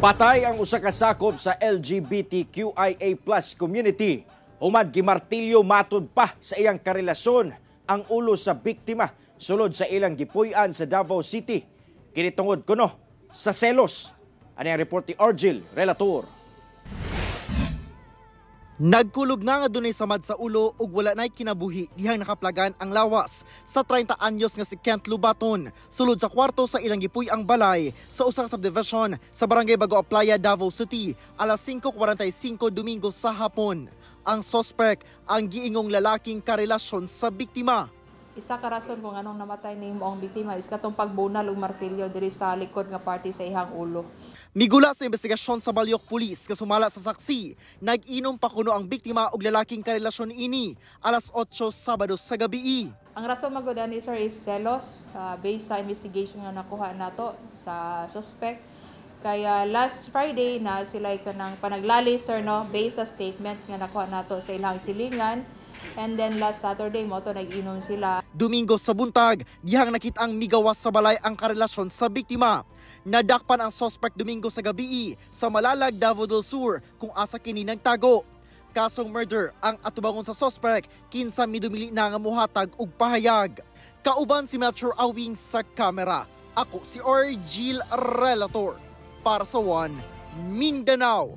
Patay ang usa ka sakop sa LGBTQIA+ community. Humad gimartilyo matud pa sa iyang karelasyon ang ulo sa biktima sulod sa ilang gipuy-an sa Davao City. Kini tungod kuno sa selos. Ani ang report ni Argil Relator. Nagkulog nga dunay samad sa ulo ug wala nay kinabuhi dihang nakaplagan ang lawas sa 30 anyos nga si Kent Lubaton sulod sa kwarto sa ilang gipuy ang balay sa usang subdivision sa Barangay Bagua Playa, Davao City alas 5:45 Domingo sa hapon. Ang suspect ang giingong lalaking karelasyon sa biktima. Isa ka rason kung anong namatay ni moong biktima is katong pagbunal og martilyo diri sa likod nga party sa ihang ulo. Migula sa investigasyon sa Balyok Police kasumala sa saksi, nag-inom pa kuno ang biktima og lalaking karelasyon ini alas 8 Sabado sa gabi. Ang rason magud ani sir is selos based sa investigation nga nakuha nato sa suspect. Kaya last Friday na sila kanang panaglali sir no based sa statement nga nakuha nato sa ilang silingan. And then last Saturday mo to nag-inom sila. Domingo sa buntag, dihang nakitang migawas sa balay ang karelasyon sa biktima. Nadakpan ang suspect Domingo sa gabi sa Malalag, Davao del Sur kung asa kini nagtago. Kasong murder ang atubangon sa suspect kinsa midumili na nga mohatag og pahayag. Kauban si Metro Awing sa kamera. Ako si Argil Relator para sa One Mindanao.